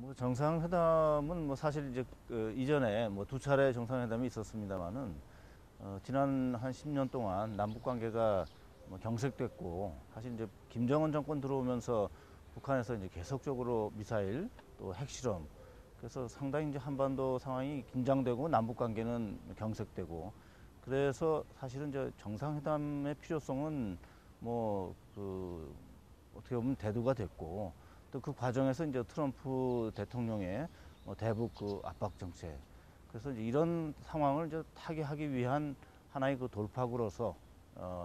뭐 정상회담은 뭐 사실 이제 이전에 뭐 두 차례 정상회담이 있었습니다만은 지난 한 10년 동안 남북 관계가 뭐 경색됐고, 사실 이제 김정은 정권 들어오면서 북한에서 이제 계속적으로 미사일 또 핵실험, 그래서 상당히 이제 한반도 상황이 긴장되고 남북 관계는 경색되고, 그래서 사실은 이제 정상회담의 필요성은 뭐 어떻게 보면 대두가 됐고, 또 그 과정에서 이제 트럼프 대통령의 대북 압박 정책, 그래서 이제 이런 상황을 이제 타개하기 위한 하나의 그 돌파구로서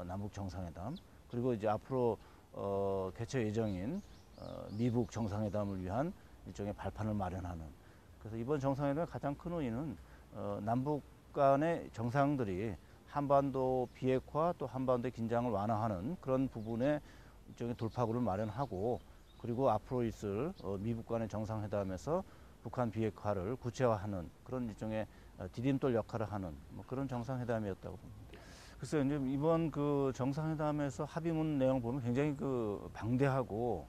남북 정상회담, 그리고 이제 앞으로 개최 예정인 미북 정상회담을 위한 일종의 발판을 마련하는, 그래서 이번 정상회담의 가장 큰 의의는 남북 간의 정상들이 한반도 비핵화 또 한반도의 긴장을 완화하는 그런 부분에 일종의 돌파구를 마련하고, 그리고 앞으로 있을 미북 간의 정상회담에서 북한 비핵화를 구체화하는 그런 일종의 디딤돌 역할을 하는 뭐 그런 정상회담이었다고 봅니다. 글쎄요, 이제 이번 그 정상회담에서 합의문 내용 보면 굉장히 그 방대하고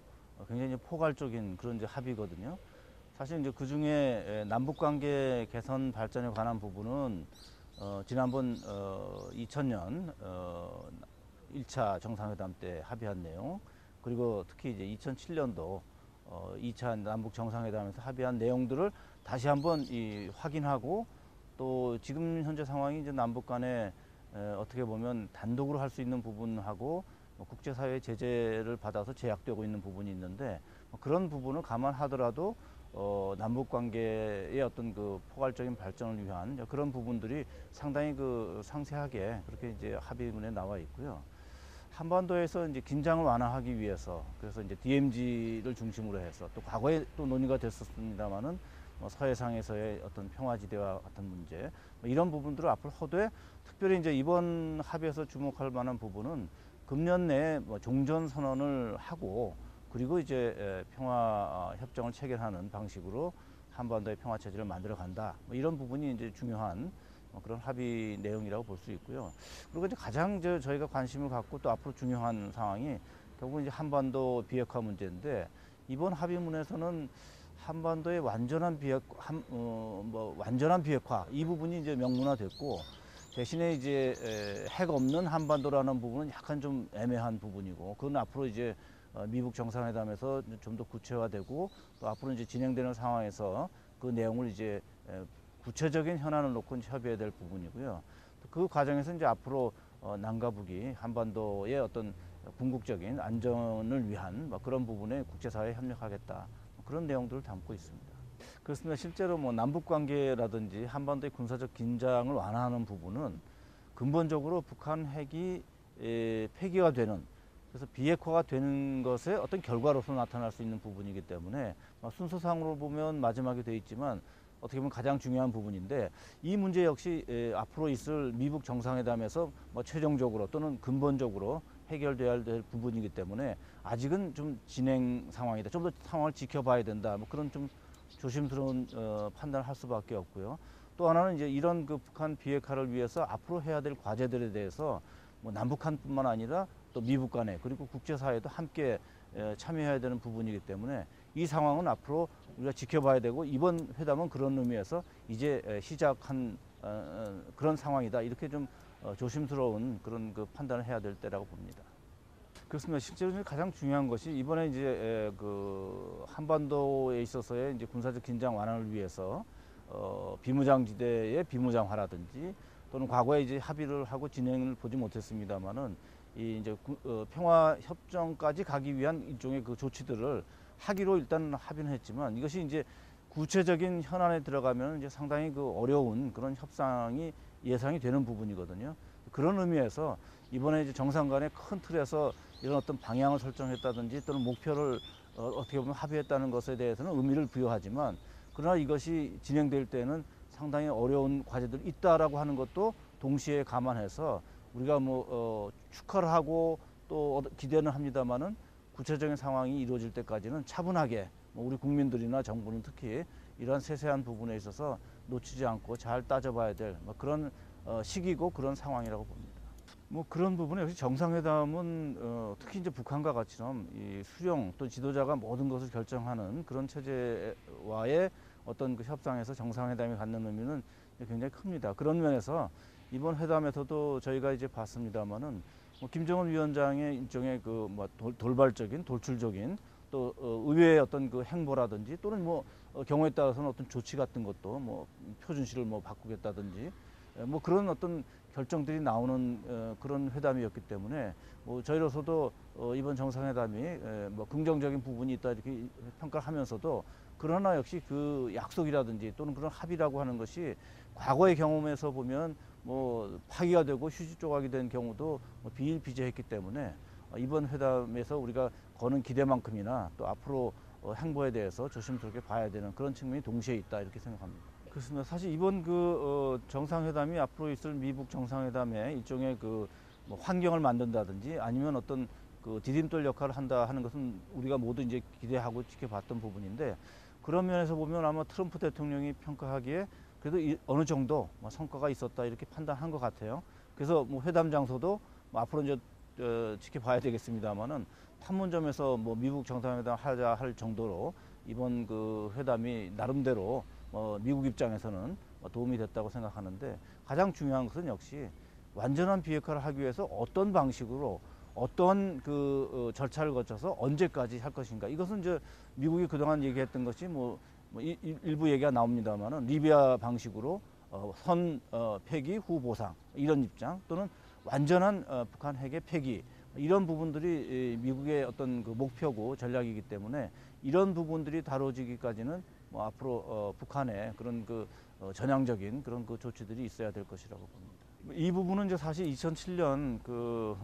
굉장히 포괄적인 그런 이제 합의거든요. 사실 이제 그 중에 남북 관계 개선 발전에 관한 부분은 지난번 2000년 1차 정상회담 때 합의한 내용, 그리고 특히 이제 2007년도 2차 남북 정상회담에서 합의한 내용들을 다시 한번 확인하고, 또 지금 현재 상황이 이제 남북 간에 어떻게 보면 단독으로 할 수 있는 부분하고 국제사회의 제재를 받아서 제약되고 있는 부분이 있는데, 그런 부분을 감안하더라도 남북 관계의 어떤 그 포괄적인 발전을 위한 그런 부분들이 상당히 그 상세하게 그렇게 이제 합의문에 나와 있고요. 한반도에서 이제 긴장을 완화하기 위해서, 그래서 이제 DMZ를 중심으로 해서, 또 과거에 또 논의가 됐었습니다만은 서해상에서의 어떤 평화지대와 같은 문제, 이런 부분들을 앞으로 허도해, 특별히 이제 이번 합의에서 주목할 만한 부분은 금년 내에 종전 선언을 하고, 그리고 이제 평화 협정을 체결하는 방식으로 한반도의 평화 체제를 만들어 간다. 이런 부분이 이제 중요한 그런 합의 내용이라고 볼 수 있고요. 그리고 이제 가장 저희가 관심을 갖고 또 앞으로 중요한 상황이 결국 이제 한반도 비핵화 문제인데, 이번 합의문에서는 한반도의 완전한 완전한 비핵화 이 부분이 이제 명문화됐고, 대신에 이제 핵 없는 한반도라는 부분은 약간 좀 애매한 부분이고, 그건 앞으로 이제 미북 정상회담에서 좀 더 구체화되고, 또 앞으로 이제 진행되는 상황에서 그 내용을 이제 구체적인 현안을 놓고 협의해야 될 부분이고요. 그 과정에서 이제 앞으로 남과 북이 한반도의 어떤 궁극적인 안전을 위한 그런 부분에 국제사회에 협력하겠다, 그런 내용들을 담고 있습니다. 그렇습니다. 실제로 뭐 남북 관계라든지 한반도의 군사적 긴장을 완화하는 부분은 근본적으로 북한 핵이 폐기가 되는, 그래서 비핵화가 되는 것의 어떤 결과로서 나타날 수 있는 부분이기 때문에 순서상으로 보면 마지막에 되어 있지만 어떻게 보면 가장 중요한 부분인데, 이 문제 역시 앞으로 있을 미북 정상회담에서 최종적으로 또는 근본적으로 해결돼야 될 부분이기 때문에 아직은 좀 진행 상황이다, 좀 더 상황을 지켜봐야 된다, 그런 좀 조심스러운 판단을 할 수밖에 없고요. 또 하나는 이제 이런 그 북한 비핵화를 위해서 앞으로 해야 될 과제들에 대해서 남북한뿐만 아니라 또 미북 간에, 그리고 국제사회도 함께 참여해야 되는 부분이기 때문에 이 상황은 앞으로 우리가 지켜봐야 되고, 이번 회담은 그런 의미에서 이제 시작한 그런 상황이다, 이렇게 좀 조심스러운 그런 그 판단을 해야 될 때라고 봅니다. 그렇습니다. 실제로 가장 중요한 것이 이번에 이제 그 한반도에 있어서의 이제 군사적 긴장 완화를 위해서 비무장지대의 비무장화라든지, 또는 과거에 이제 합의를 하고 진행을 보지 못했습니다만은 이 이제 평화 협정까지 가기 위한 일종의 그 조치들을 하기로 일단 합의는 했지만, 이것이 이제 구체적인 현안에 들어가면 이제 상당히 그 어려운 그런 협상이 예상이 되는 부분이거든요. 그런 의미에서 이번에 이제 정상 간의 큰 틀에서 이런 어떤 방향을 설정했다든지, 또는 목표를 어떻게 보면 합의했다는 것에 대해서는 의미를 부여하지만, 그러나 이것이 진행될 때는 상당히 어려운 과제들이 있다라고 하는 것도 동시에 감안해서 우리가 축하를 하고 또 기대는 합니다만은, 구체적인 상황이 이루어질 때까지는 차분하게 우리 국민들이나 정부는 특히 이러한 세세한 부분에 있어서 놓치지 않고 잘 따져봐야 될 그런 시기고 그런 상황이라고 봅니다. 뭐 그런 부분에 역시 정상회담은 특히 이제 북한과 같이처럼 이 수령 또 지도자가 모든 것을 결정하는 그런 체제와의 어떤 그 협상에서 정상회담이 갖는 의미는 굉장히 큽니다. 그런 면에서 이번 회담에서도 저희가 이제 봤습니다만은 뭐 김정은 위원장의 일종의 그 뭐 돌발적인 돌출적인 또 의회의 어떤 그 행보라든지 또는 뭐 경우에 따라서는 어떤 조치 같은 것도 뭐 표준시를 뭐 바꾸겠다든지 뭐 그런 어떤 결정들이 나오는 그런 회담이었기 때문에 뭐 저희로서도 이번 정상회담이 뭐 긍정적인 부분이 있다 이렇게 평가를 하면서도 그러나 역시 그 약속이라든지 또는 그런 합의라고 하는 것이 과거의 경험에서 보면 뭐 파기가 되고 휴지 조각이 된 경우도 뭐 비일비재했기 때문에 이번 회담에서 우리가 거는 기대만큼이나 또 앞으로 행보에 대해서 조심스럽게 봐야 되는 그런 측면이 동시에 있다 이렇게 생각합니다. 그렇습니다. 사실 이번 그 정상회담이 앞으로 있을 미북 정상회담의 일종의 그 뭐 환경을 만든다든지 아니면 어떤 그 디딤돌 역할을 한다 하는 것은 우리가 모두 이제 기대하고 지켜봤던 부분인데 그런 면에서 보면 아마 트럼프 대통령이 평가하기에 그래도 어느 정도 뭐 성과가 있었다 이렇게 판단한 것 같아요. 그래서 뭐 회담 장소도 뭐 앞으로 이제 지켜봐야 되겠습니다만은 판문점에서 뭐 미국 정상회담 하자 할 정도로 이번 그 회담이 나름대로 미국 입장에서는 도움이 됐다고 생각하는데 가장 중요한 것은 역시 완전한 비핵화를 하기 위해서 어떤 방식으로 어떤 그 절차를 거쳐서 언제까지 할 것인가. 이것은 이제 미국이 그동안 얘기했던 것이 일부 얘기가 나옵니다만은 리비아 방식으로 선 폐기 후 보상 이런 입장 또는 완전한 북한 핵의 폐기 이런 부분들이 미국의 어떤 그 목표고 전략이기 때문에 이런 부분들이 다뤄지기까지는 뭐 앞으로 북한의 그런 그 전향적인 그런 그 조치들이 있어야 될 것이라고 봅니다. 이 부분은 이제 사실 2007년 그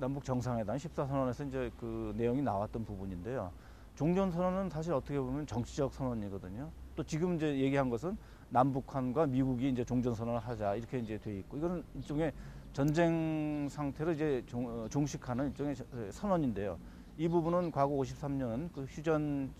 남북 정상회담 14선언에서 이제 그 내용이 나왔던 부분인데요. 종전선언은 사실 어떻게 보면 정치적 선언이거든요. 또 지금 이제 얘기한 것은 남북한과 미국이 이제 종전선언을 하자 이렇게 이제 돼 있고 이거는 일종의 전쟁 상태로 이제 종식하는 일종의 선언인데요. 이 부분은 과거 53년 그 휴전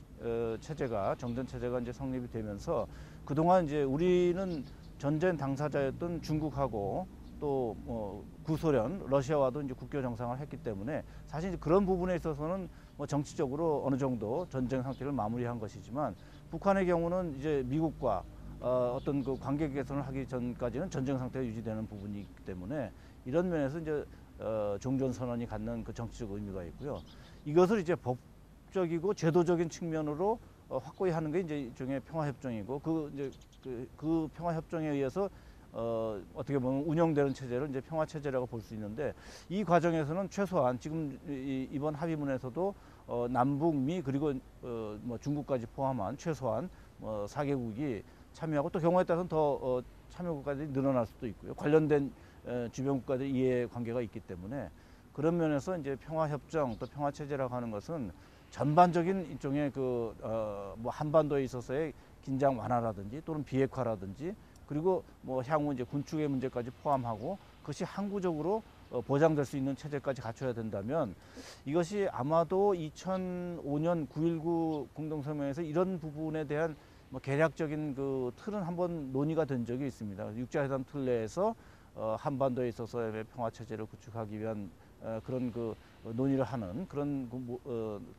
체제가 정전 체제가 이제 성립이 되면서 그동안 이제 우리는 전쟁 당사자였던 중국하고 또 구소련, 러시아와도 이제 국교 정상을 했기 때문에 사실 그런 부분에 있어서는 뭐 정치적으로 어느 정도 전쟁 상태를 마무리한 것이지만 북한의 경우는 이제 미국과 어떤 그 관계 개선을 하기 전까지는 전쟁 상태가 유지되는 부분이 있기 때문에 이런 면에서 이제 종전 선언이 갖는 그 정치적 의미가 있고요. 이것을 이제 법적이고 제도적인 측면으로 확고히 하는 게 이제 일종의 평화협정이고 그 평화협정에 의해서 어떻게 보면 운영되는 체제를 이제 평화체제라고 볼 수 있는데 이 과정에서는 최소한 지금 이번 합의문에서도 남북미 그리고 뭐 중국까지 포함한 최소한 4개국이 참여하고 또 경우에 따라서는 더 참여 국가들이 늘어날 수도 있고요. 관련된 주변 국가들 이해 관계가 있기 때문에 그런 면에서 이제 평화협정 또 평화체제라고 하는 것은 전반적인 일종의 뭐 한반도에 있어서의 긴장 완화라든지 또는 비핵화라든지 그리고 뭐 향후 이제 군축의 문제까지 포함하고 그것이 항구적으로 보장될 수 있는 체제까지 갖춰야 된다면 이것이 아마도 2005년 9.19 공동성명에서 이런 부분에 대한 뭐 개략적인 그 틀은 한번 논의가 된 적이 있습니다. 육자회담 틀 내에서 한반도에 있어서의 평화 체제를 구축하기 위한 그런 그 논의를 하는 그런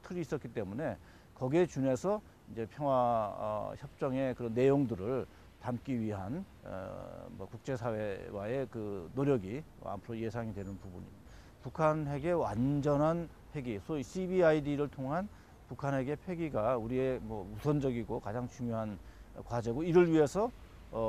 틀이 있었기 때문에 거기에 준해서 이제 평화 협정의 그런 내용들을 담기 위한 뭐 국제사회와의 그 노력이 앞으로 예상이 되는 부분입니다. 북한 핵의 완전한 폐기, 소위 CBID를 통한 북한 핵의 폐기가 우리의 뭐 우선적이고 가장 중요한 과제고 이를 위해서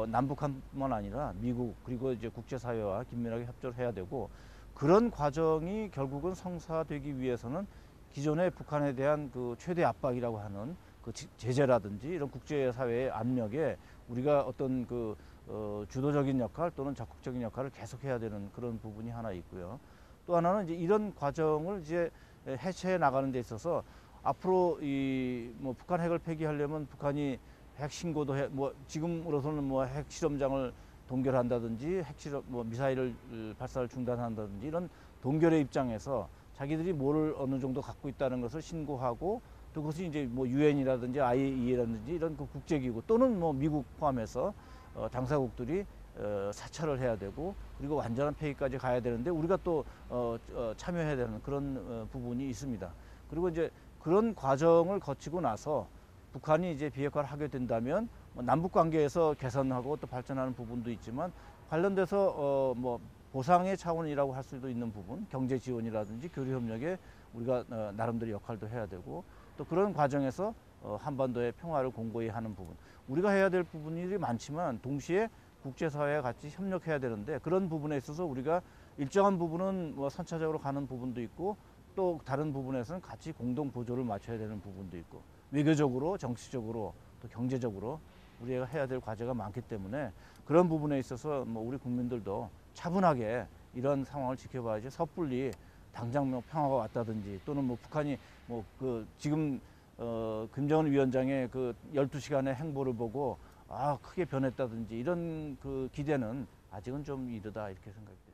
남북한뿐만 아니라 미국 그리고 이제 국제사회와 긴밀하게 협조를 해야 되고 그런 과정이 결국은 성사되기 위해서는 기존의 북한에 대한 그 최대 압박이라고 하는 그 제재라든지 이런 국제사회의 압력에 우리가 어떤 그 주도적인 역할 또는 적극적인 역할을 계속해야 되는 그런 부분이 하나 있고요. 또 하나는 이제 이런 과정을 이제 해체해 나가는 데 있어서 앞으로 이 뭐 북한 핵을 폐기하려면 북한이 핵 신고도 뭐 지금으로서는 뭐 핵 실험장을 동결한다든지 핵실험 뭐 미사일을 발사를 중단한다든지 이런 동결의 입장에서 자기들이 뭐를 어느 정도 갖고 있다는 것을 신고하고 또 그것이 이제 뭐 유엔이라든지 IAEA라든지 이런 그 국제기구 또는 뭐 미국 포함해서 당사국들이 사찰을 해야 되고 그리고 완전한 폐기까지 가야 되는데 우리가 또 참여해야 되는 그런 부분이 있습니다. 그리고 이제 그런 과정을 거치고 나서 북한이 이제 비핵화를 하게 된다면 남북 관계에서 개선하고 또 발전하는 부분도 있지만 관련돼서 뭐 보상의 차원이라고 할 수도 있는 부분, 경제 지원이라든지 교류 협력에 우리가 나름대로 역할도 해야 되고 또 그런 과정에서 한반도의 평화를 공고히 하는 부분, 우리가 해야 될 부분이 많지만 동시에 국제사회와 같이 협력해야 되는데 그런 부분에 있어서 우리가 일정한 부분은 뭐 선차적으로 가는 부분도 있고 또 다른 부분에서는 같이 공동 보조를 맞춰야 되는 부분도 있고 외교적으로, 정치적으로 또 경제적으로 우리가 해야 될 과제가 많기 때문에 그런 부분에 있어서 뭐 우리 국민들도 차분하게 이런 상황을 지켜봐야지 섣불리 당장 뭐 평화가 왔다든지 또는 뭐 북한이 뭐 그 지금 김정은 위원장의 그 12시간의 행보를 보고 크게 변했다든지 이런 그 기대는 아직은 좀 이르다 이렇게 생각이 됩니다.